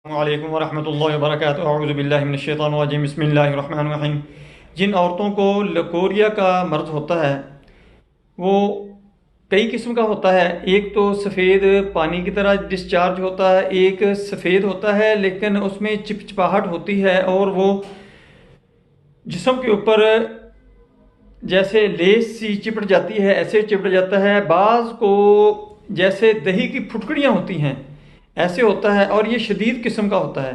السلام علیکم ورحمۃ اللہ وبرکاتہ۔ اعوذ باللہ من الشیطان الرجیم، بسم اللہ الرحمن الرحیم۔ جن عورتوں کو لکوریا کا مرض ہوتا ہے وہ کئی قسم کا ہوتا ہے۔ ایک تو سفید پانی کی طرح ڈسچارج ہوتا ہے، ایک سفید ہوتا ہے لیکن اس میں چپچپاہٹ ہوتی ہے اور وہ جسم کے اوپر جیسے لیس سی چپٹ جاتی ہے، ایسے چپٹ جاتا ہے۔ بعض کو جیسے دہی کی پھٹکڑیاں ہوتی ہیں ایسے ہوتا ہے، اور یہ شدید قسم کا ہوتا ہے۔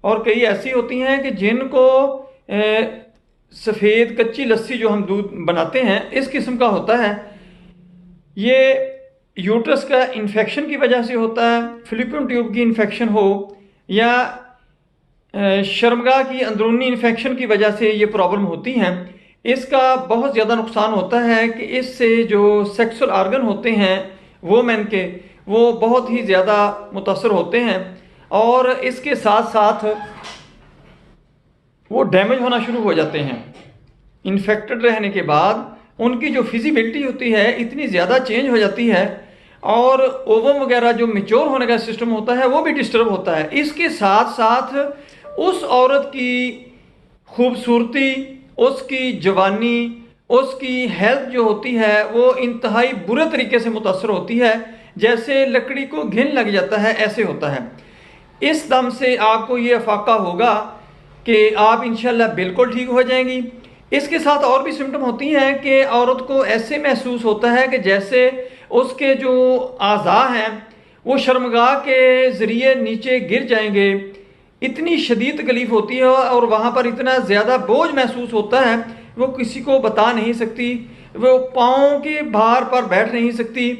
اور کئی ایسی ہوتی ہیں کہ جن کو سفید کچی لسی جو ہم دودھ بناتے ہیں اس قسم کا ہوتا ہے۔ یہ یوٹرس کا انفیکشن کی وجہ سے ہوتا ہے، فلیپین ٹیوب کی انفیکشن ہو یا شرمگاہ کی اندرونی انفیکشن کی وجہ سے یہ پرابلم ہوتی ہیں۔ اس کا بہت زیادہ نقصان ہوتا ہے کہ اس سے جو سیکسول آرگن ہوتے ہیں وومن کے، وہ بہت ہی زیادہ متاثر ہوتے ہیں، اور اس کے ساتھ ساتھ وہ ڈیمیج ہونا شروع ہو جاتے ہیں۔ انفیکٹڈ رہنے کے بعد ان کی جو فزیبلٹی ہوتی ہے اتنی زیادہ چینج ہو جاتی ہے، اور اووم وغیرہ جو میچور ہونے کا سسٹم ہوتا ہے وہ بھی ڈسٹرب ہوتا ہے۔ اس کے ساتھ ساتھ اس عورت کی خوبصورتی، اس کی جوانی، اس کی ہیلتھ جو ہوتی ہے وہ انتہائی برے طریقے سے متاثر ہوتی ہے، جیسے لکڑی کو گھن لگ جاتا ہے ایسے ہوتا ہے۔ اس دم سے آپ کو یہ افاقہ ہوگا کہ آپ انشاءاللہ بالکل ٹھیک ہو جائیں گی۔ اس کے ساتھ اور بھی سمٹم ہوتی ہیں کہ عورت کو ایسے محسوس ہوتا ہے کہ جیسے اس کے جو اعضاء ہیں وہ شرمگاہ کے ذریعے نیچے گر جائیں گے۔ اتنی شدید تکلیف ہوتی ہے اور وہاں پر اتنا زیادہ بوجھ محسوس ہوتا ہے، وہ کسی کو بتا نہیں سکتی، وہ پاؤں کے بھار پر بیٹھ نہیں سکتی،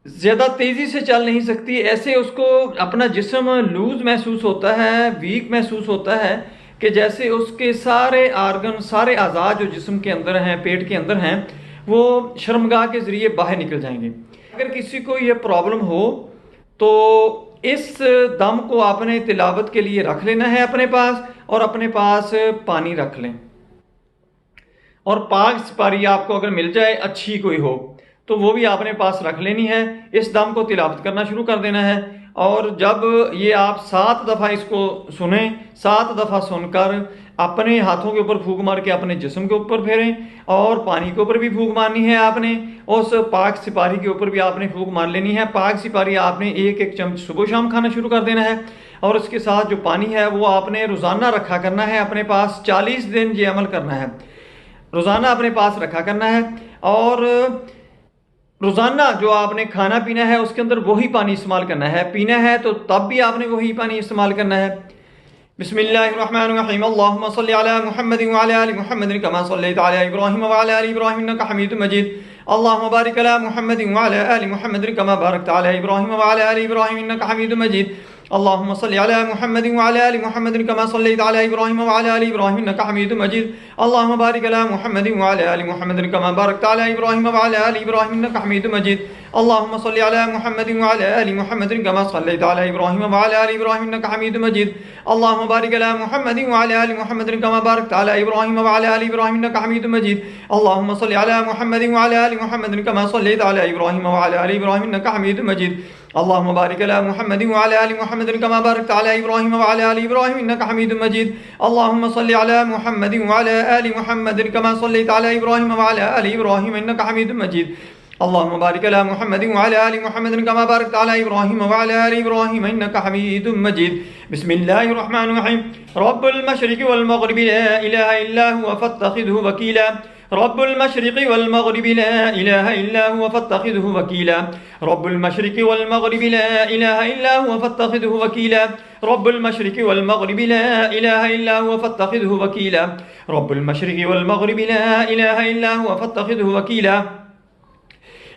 زیادہ تیزی سے چل نہیں سکتی، ایسے اس کو اپنا جسم لوز محسوس ہوتا ہے، ویک محسوس ہوتا ہے کہ جیسے اس کے سارے آرگن، سارے اعضاء جو جسم کے اندر ہیں، پیٹ کے اندر ہیں، وہ شرمگاہ کے ذریعے باہر نکل جائیں گے۔ اگر کسی کو یہ پرابلم ہو تو اس دم کو آپ نے تلاوت کے لیے رکھ لینا ہے اپنے پاس، اور اپنے پاس پانی رکھ لیں، اور پاک سپاری آپ کو اگر مل جائے اچھی کوئی ہو تو وہ بھی آپ نے پاس رکھ لینی ہے۔ اس دم کو تلاوت کرنا شروع کر دینا ہے، اور جب یہ آپ 7 دفعہ اس کو سنیں، 7 دفعہ سن کر اپنے ہاتھوں کے اوپر پھونک مار کے اپنے جسم کے اوپر پھیریں، اور پانی کے اوپر بھی پھونک مارنی ہے آپ نے، اس پاک سپاری کے اوپر بھی آپ نے پھونک مار لینی ہے۔ پاک سپاری آپ نے ایک چمچ صبح شام کھانا شروع کر دینا ہے، اور اس کے ساتھ جو پانی ہے وہ آپ نے روزانہ رکھا کرنا ہے اپنے پاس۔ 40 دن یہ عمل کرنا ہے، روزانہ اپنے پاس رکھا کرنا ہے، اور روزانہ جو آپ نے کھانا پینا ہے اس کے اندر وہی پانی استعمال کرنا ہے، پینا ہے تو تب بھی آپ نے وہی پانی استعمال کرنا ہے۔ بسم اللہ الرحمن الرحیم، اللہم صلی علی محمد وعلی آل محمد کما صلیت علی ابراہیم وعلی آل ابراہیم انک حمید مجید، اللہم بارک علی محمد وعلی آل محمد کما بارکت علی ابراہیم وعلی آل ابراہیم انک حمید مجید، اللہم صلی علی محمد وعلی آل محمد کما صلیت علی ابراہیم وعلی آل ابراہیم انک حمید مجید، اللہم بارک علی محمد وعلی آل محمد کما بارکت علی ابراہیم وعلی آل ابراہیم انک حمید مجید، اللہم صلی علی محمد وعلی آل محمد کما صلیت علی ابراہیم وعلی آل ابراہیم انک حمید مجید، اللہم بارک علی محمد وعلی آل محمد کما بارکت علی ابراہیم وعلی آل ابراہیم انک حمید مجید، اللہم صلی علی محمد وعلی آل محمد کما صلیت علی ابراہیم وعلی آل ابراہیم انک حمید مجید، اللہم بارک علی محمد وعلی آل محمد کما بارکت علی ابراہیم وعلی آل ابراہیم انک حمید مجید، اللہم صلی علی محمد وعلی آل محمد کما صلیت علی ابراہیم وعلی آل ابراہیم انک حمید مجید، اللہم بارک علی محمد وعلی آل محمد کما بارکت علی ابراہیم وعلی آل ابراہیم انک حمید مجید۔ بسم اللہ الرحمن الرحیم، رب المشرق والمغرب لا الہ الا هو فاتخذه وکیلا، رب المشرق والمغرب لا الہ الا هو فاتخذه وکیلا، رب المشرق والمغرب لا الہ الا هو فاتخذه وکیلا، رب المشرق والمغرب لا الہ الا هو فاتخذه وکیلا، رب المشرق والمغرب لا الہ الا هو فاتخذه وکیلا۔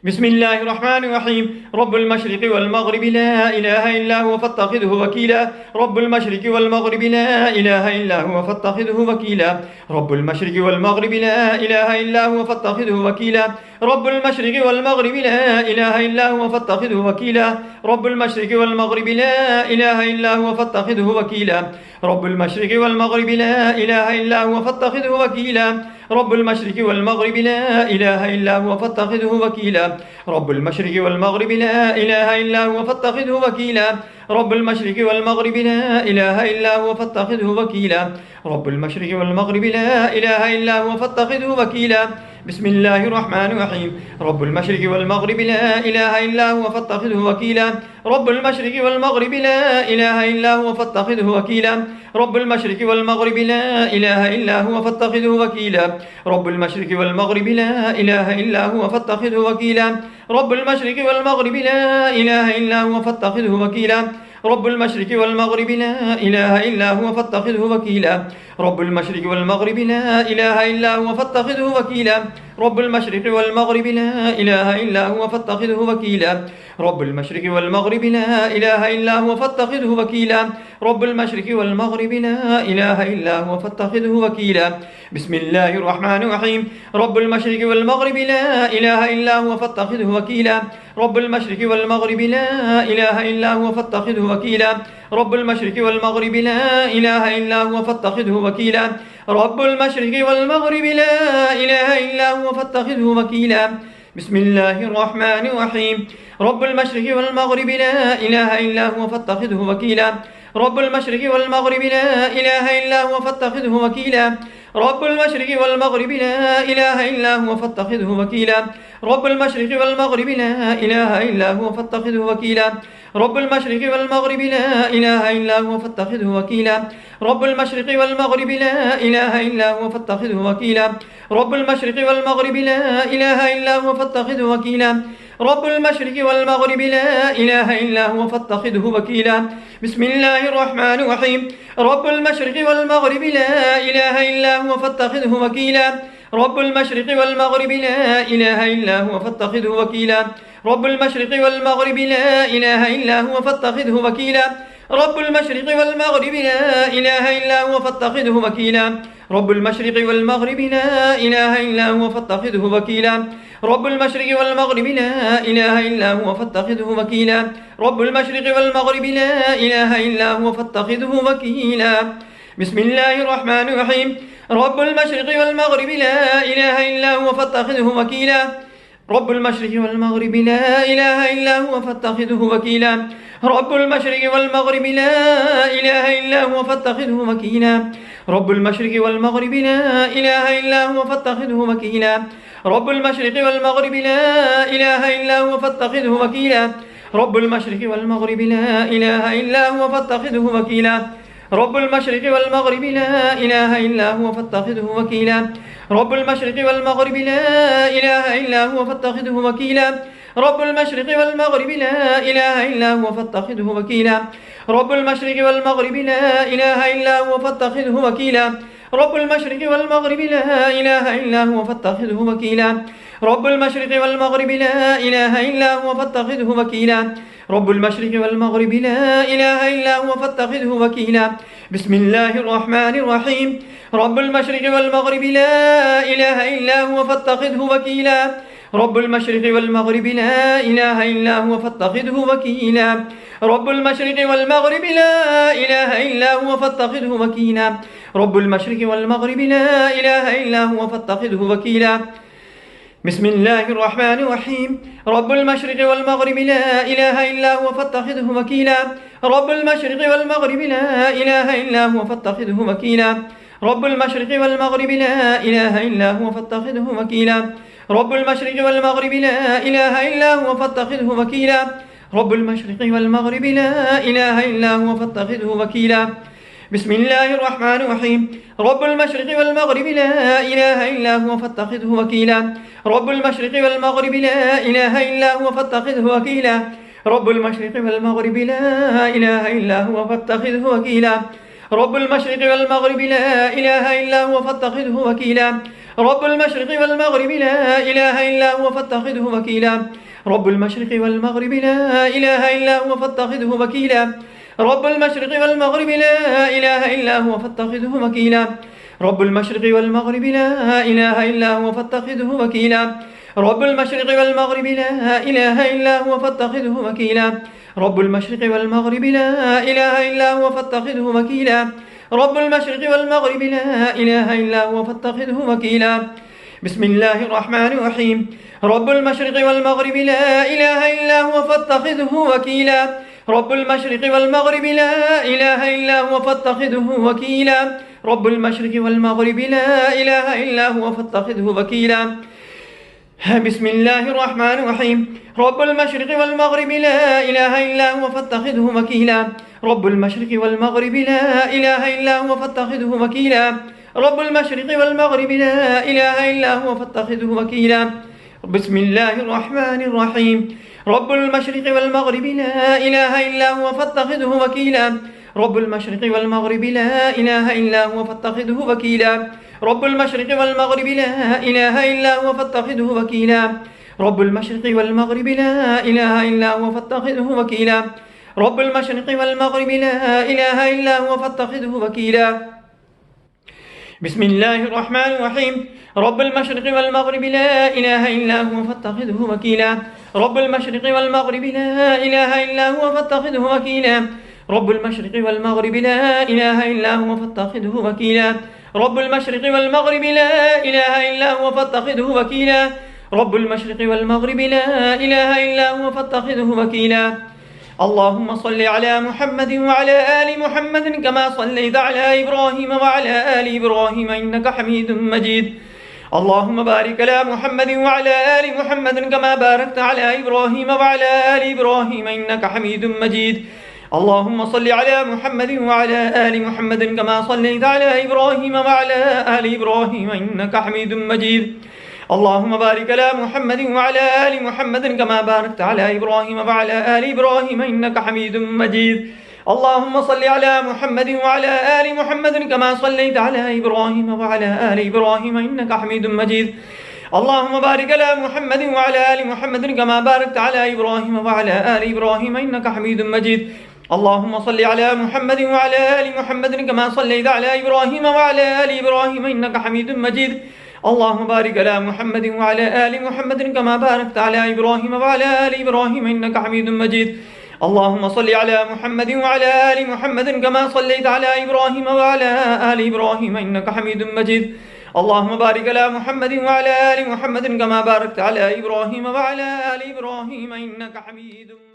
بسم اللہ الرحمن الرحیم، رب المشرق والمغرب لا الہ الا هو فاتخذه وکیلا، رب المشرق والمغرب لا الہ الا هو فاتخذه وکیلا، رب المشرق والمغرب لا الہ الا هو فاتخذه وکیلا، رب المشرق والمغرب لا الہ الا هو فاتخذه وکیلا، رب المشرق والمغرب لا الہ الا هو فاتخذه وکیلا، رب المشرق والمغرب لا الہ الا هو فاتخذه وکیلا، رب المشرق والمغرب لا إله إلا هو فاتخذه وكيلا رب المشرق والمغرب لا إله إلا هو فاتخذه وكيلا رب المشرق والمغرب لا إله إلا هو فاتخذه وكيلا رب المشرق والمغرب لا إله إلا هو فاتخذه وكيلا بسم الله الرحمن الرحيم رب المشرق والمغرب لا إله إلا هو فاتخذه وكيلا رب المشرق والمغرب لا إله إلا هو فاتخذه وكيلا رب المشرق والمغرب لا إله إلا هو فاتخذه وكيلا رب المشرق والمغرب لا إله إلا هو فاتخذه وكيلا رب المشرق والمغرب لا إله إلا هو فاتخذه وكيلا رب المشرق والمغرب لا إله إلا هو فاتخذه وكيلا رب المشرق والمغرب لا إله إلا هو فاتخذه وكيلا رب المشرق والمغرب لا إله إلا هو فاتخذه وكيلا رب المشرق والمغرب لا إله إلا هو فاتخذه وكيلا رب المشرق والمغرب لا إله إلا هو فاتخذه وكيلا بسم الله الرحمن الرحيم رب المشرق والمغرب لا إله إلا هو فاتخذه وكيلا رب المشرق والمغرب لا إله إلا هو فاتخذه وكيلا رب المشرق والمغرب لا إله إلا هو فاتخذه وكيلا رب المشرق والمغرب لا إله إلا هو فاتخذه وكيلا بسم الله الرحمن الرحيم رب المشرق والمغرب لا إله إلا هو فاتخذه وكيلا رب المشرق والمغرب لا إله إلا هو فاتخذه وكيلا رب المشرق والمغرب لا إله إلا هو فاتخذه وكيلا رب المشرق والمغرب لا إله إلا هو فاتخذه وكيلا رب المشرق والمغرب لا إله إلا هو فاتخذه وكيلا رب المشرق والمغرب لا إله إلا هو فاتخذه وكيلا رب المشرق والمغرب لا إله إلا هو فاتخذه وكيلا رب المشرق والمغرب لا إله إلا هو فاتخذه وكيلا بسم الله الرحمن الرحيم رب المشرق والمغرب لا إله إلا هو فاتخذه وكيلا رب المشرق والمغرب لا إله إلا هو فاتخذه وكيلا رب المشرق والمغرب لا إله إلا هو فاتخذه وكيلا رب المشرق والمغرب لا إله إلا هو فاتخذه وكيلا رب المشرق والمغرب لا إله إلا هو فاتخذه وكيلا رب المشرق والمغرب لا إله إلا هو فاتخذه وكيلا رب المشرق والمغرب لا إله إلا هو فاتخذه وكيلا بسم الله الرحمن الرحيم رب المشرق والمغرب لا إله إلا هو فاتخذه وكيلا رب المشرق والمغرب لا إله إلا هو فاتخذه وكيلا رب المشرق والمغرب لا إله إلا هو فاتخذه وكيلا رب المشرق والمغرب لا إله إلا هو فاتخذه وكيلا رب المشرق والمغرب لا إله إلا هو فاتخذه وكيلا رب المشرق والمغرب لا إله إلا هو فاتخذه وكيلا رب المشرق والمغرب لا إله إلا هو فاتخذه وكيلا رب المشرق والمغرب لا إله إلا هو فاتخذه وكيلا رب المشرق والمغرب لا إله إلا هو فاتخذه وكيلا رب المشرق والمغرب لا إله إلا هو فاتخذه وكيلا رب المشرق والمغرب لا إله إلا هو فاتخذه وكيلا رب المشرق والمغرب لا إله إلا هو فاتخذه وكيلا رب المشرق والمغرب لا إله إلا هو فاتخذه وكيلا بسم الله الرحمن الرحيم رب المشرق والمغرب لا إله إلا هو فاتخذه وكيلا رب المشرق والمغرب لا إله إلا هو فاتخذه وكيلا رب المشرق والمغرب لا إله إلا هو فاتخذه وكيلا رب المشرق والمغرب لا إله إلا هو فاتخذه وكيلا بسم الله الرحمن الرحيم رب المشرق والمغرب لا إله إلا هو فاتخذه وكيلا رب المشرق والمغرب لا إله إلا هو فاتخذه وكيلا رب المشرق والمغرب لا إله إلا هو فاتخذه وكيلا رب المشرق والمغرب لا إله إلا هو فاتخذه وكيلا رب المشرق والمغرب لا إله إلا هو فاتخذه وكيلا بسم الله الرحمن الرحيم رب المشرق والمغرب لا إله إلا هو فاتخذه وكيلا رب المشرق والمغرب لا إله إلا هو فاتخذه وكيلا رب المشرق والمغرب لا إله إلا هو فاتخذه وكيلا رب المشرق والمغرب لا إله إلا هو فاتخذه وكيلا رب المشرق والمغرب لا إله إلا هو فاتخذه وكيلا رب المشرق والمغرب لا إله إلا هو فاتخذه وكيلا رب المشرق والمغرب لا إله إلا هو فاتخذه وكيلا رب المشرق والمغرب لا إله إلا هو فاتخذه وكيلا رب المشرق والمغرب لا إله إلا هو فاتخذه وكيلا رب المشرق والمغرب لا إله إلا هو فاتخذه وكيلا رب المشرق والمغرب لا إله إلا هو فاتخذه وكيلا. بسم الله الرحمن الرحيم. رب المشرق والمغرب لا إله إلا هو فاتخذه وكيلا. رب المشرق والمغرب لا إله إلا هو فاتخذه وكيلا. رب المشرق والمغرب لا إله إلا هو فاتخذه وكيلا. بسم الله الرحمن الرحيم. رب المشرق والمغرب لا إله إلا هو فاتخذه وكيلا. رب المشرق والمغرب لا إله إلا هو فاتخذه وكيلا. رب المشرق والمغرب لا إله إلا هو فاتخذه وكيلا. بسم الله الرحمن الرحيم. رب المشرق والمغرب لا إله إلا هو فاتخذه وكيلا. رب المشرق والمغرب لا إله إلا هو فاتخذه وكيلا. رب المشرق والمغرب لا إله إلا هو فاتخذه وكيلا. رب المشرق والمغرب لا إله إلا هو فاتخذه وكيلا. رب المشرق والمغرب لا إله إلا هو فاتخذه وكيلا. بسم الله الرحمن الرحيم. رب المشرق والمغرب لا إله إلا هو فاتخذه وكيلا. رب المشرق والمغرب لا إله إلا هو فاتخذه وكيلا. رب المشرق والمغرب لا إله إلا هو فاتخذه وكيلا. رب المشرق والمغرب لا إله إلا هو فاتخذه وكيلا. رب المشرق والمغرب لا إله إلا هو فاتخذه وكيلا. اللهم صل على محمد وعلى آل محمد كما صليت على إبراهيم وعلى آل إبراهيم إنك حميد مجيد. اللهم بارك على محمد وعلى آل محمد كما باركت على إبراهيم وعلى آل إبراهيم إنك حميد مجيد. اللهم صل على محمد وعلى آل محمد كما صليت على إبراهيم وعلى آل إبراهيم إنك حميد مجيد. اللهم بارك على محمد وعلى آل محمد كما باركت على إبراهيم وعلى آل إبراهيم إنك حميد مجيد. اللهم صل على محمد وعلى آل محمد كما صليت على إبراهيم وعلى آل إبراهيم إنك حميد مجيد. اللهم بارك على محمد وعلى آل محمد كما باركت على إبراهيم وعلى آل إبراهيم إنك حميد مجيد. اللهم صل على محمد وعلى آل محمد كما صليت على إبراهيم وعلى آل إبراهيم إنك حميد مجيد. اللهم بارك على محمد وعلى آل محمد كما باركت على إبراهيم وعلى آل إبراهيم إنك حميد مجيد. اللهم صل على محمد وعلى آل محمد كما صليت على إبراهيم وعلى آل إبراهيم إنك حميد مجيد. اللهم بارك على محمد وعلى آل محمد كما باركت على إبراهيم وعلى آل إبراهيم إنك حميد مجيد.